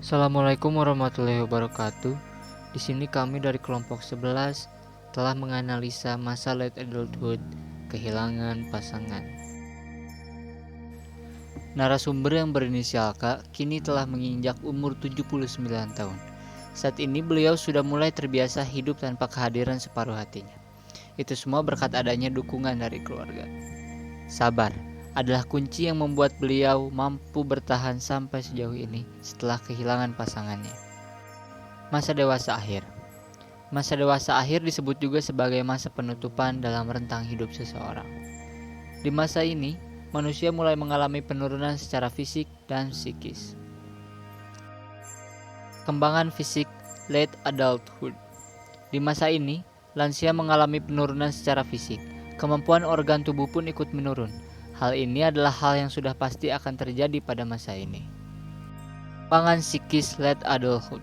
Assalamualaikum warahmatullahi wabarakatuh. Di sini kami dari kelompok 11 telah menganalisa masa late adulthood, kehilangan pasangan. Narasumber yang berinisial K kini telah menginjak umur 79 tahun. Saat ini beliau sudah mulai terbiasa hidup tanpa kehadiran separuh hatinya. Itu semua berkat adanya dukungan dari keluarga. Sabar adalah kunci yang membuat beliau mampu bertahan sampai sejauh ini setelah kehilangan pasangannya. Masa dewasa akhir. Masa dewasa akhir disebut juga sebagai masa penutupan dalam rentang hidup seseorang. Di masa ini, manusia mulai mengalami penurunan secara fisik dan psikis. Kembangan fisik late adulthood. Di masa ini, lansia mengalami penurunan secara fisik. Kemampuan organ tubuh pun ikut menurun. Hal ini adalah hal yang sudah pasti akan terjadi pada masa ini. Kembangan psikis late adulthood.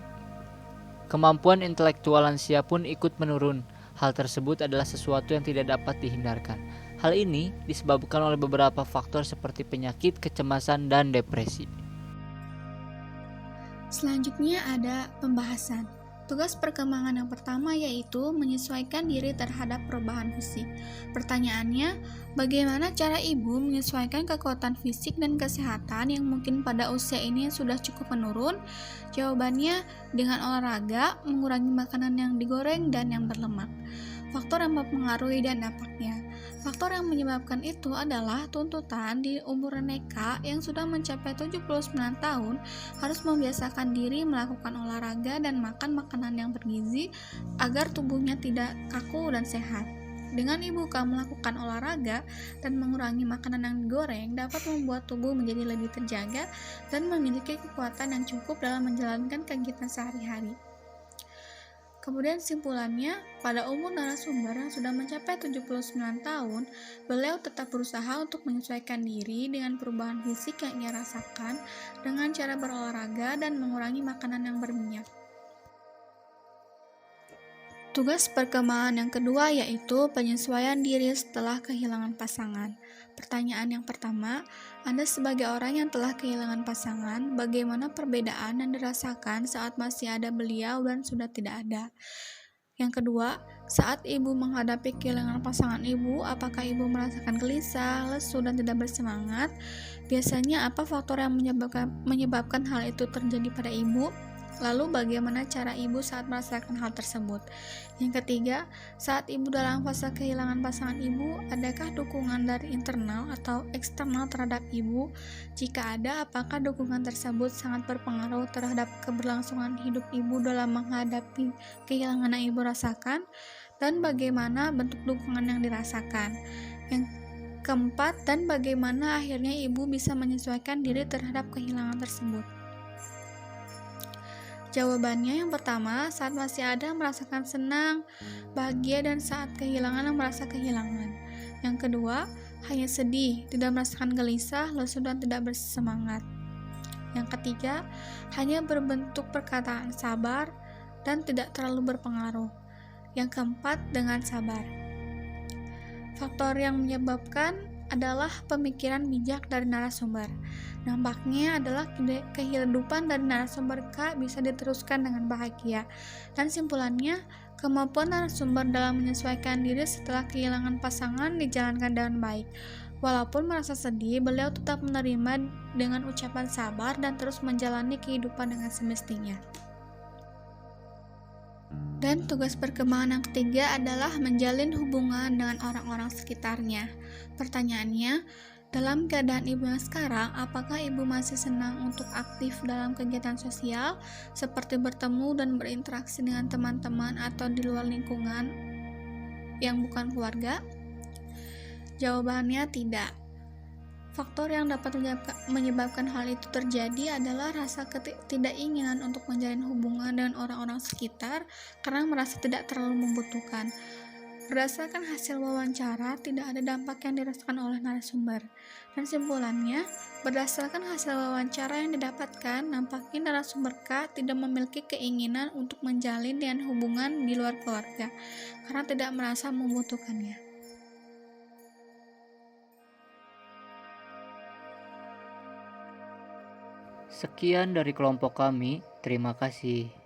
Kemampuan intelektual lansia pun ikut menurun. Hal tersebut adalah sesuatu yang tidak dapat dihindarkan. Hal ini disebabkan oleh beberapa faktor seperti penyakit, kecemasan, dan depresi. Selanjutnya ada pembahasan. Tugas perkembangan yang pertama yaitu menyesuaikan diri terhadap perubahan fisik. Pertanyaannya, bagaimana cara ibu menyesuaikan kekuatan fisik dan kesehatan yang mungkin pada usia ini sudah cukup menurun? Jawabannya, dengan olahraga, mengurangi makanan yang digoreng dan yang berlemak. Faktor yang mempengaruhi dan dampaknya. Faktor yang menyebabkan itu adalah tuntutan di umur Neka yang sudah mencapai 79 tahun harus membiasakan diri melakukan olahraga dan makan makanan yang bergizi agar tubuhnya tidak kaku dan sehat. Dengan ibu kamu melakukan olahraga dan mengurangi makanan yang digoreng dapat membuat tubuh menjadi lebih terjaga dan memiliki kekuatan yang cukup dalam menjalankan kegiatan sehari-hari. Kemudian simpulannya, pada umur narasumber yang sudah mencapai 79 tahun, beliau tetap berusaha untuk menyesuaikan diri dengan perubahan fisik yang ia rasakan dengan cara berolahraga dan mengurangi makanan yang berminyak. Tugas perkembangan yang kedua yaitu penyesuaian diri setelah kehilangan pasangan. Pertanyaan yang pertama, Anda sebagai orang yang telah kehilangan pasangan, bagaimana perbedaan yang dirasakan saat masih ada beliau dan sudah tidak ada? Yang kedua, saat ibu menghadapi kehilangan pasangan ibu, apakah ibu merasakan gelisah, lesu, dan tidak bersemangat? Biasanya apa faktor yang menyebabkan hal itu terjadi pada ibu? Lalu bagaimana cara ibu saat merasakan hal tersebut? Yang ketiga, saat ibu dalam fase kehilangan pasangan ibu, adakah dukungan dari internal atau eksternal terhadap ibu? Jika ada, apakah dukungan tersebut sangat berpengaruh terhadap keberlangsungan hidup ibu dalam menghadapi kehilangan yang ibu rasakan? Dan bagaimana bentuk dukungan yang dirasakan? Yang keempat, dan bagaimana akhirnya ibu bisa menyesuaikan diri terhadap kehilangan tersebut? Jawabannya yang pertama, saat masih ada merasakan senang, bahagia, dan saat kehilangan merasa kehilangan. Yang kedua, hanya sedih, tidak merasakan gelisah, lesu, dan tidak bersemangat. Yang ketiga, hanya berbentuk perkataan sabar dan tidak terlalu berpengaruh. Yang keempat, dengan sabar. Faktor yang menyebabkan adalah pemikiran bijak dari narasumber. Nampaknya adalah kehidupan dari narasumber K bisa diteruskan dengan bahagia. Dan simpulannya, kemampuan narasumber dalam menyesuaikan diri setelah kehilangan pasangan dijalankan dengan baik. Walaupun merasa sedih, beliau tetap menerima dengan ucapan sabar dan terus menjalani kehidupan dengan semestinya. Dan tugas perkembangan yang ketiga adalah menjalin hubungan dengan orang-orang sekitarnya. Pertanyaannya, dalam keadaan ibu yang sekarang, apakah ibu masih senang untuk aktif dalam kegiatan sosial, seperti bertemu dan berinteraksi dengan teman-teman atau di luar lingkungan yang bukan keluarga? Jawabannya tidak. Faktor yang dapat menyebabkan hal itu terjadi adalah rasa ketidakinginanan untuk menjalin hubungan dengan orang-orang sekitar karena merasa tidak terlalu membutuhkan. Berdasarkan hasil wawancara, tidak ada dampak yang dirasakan oleh narasumber. Dan simpulannya, berdasarkan hasil wawancara yang didapatkan, nampaknya narasumber K tidak memiliki keinginan untuk menjalin dengan hubungan di luar keluarga karena tidak merasa membutuhkannya. Sekian dari kelompok kami. Terima kasih.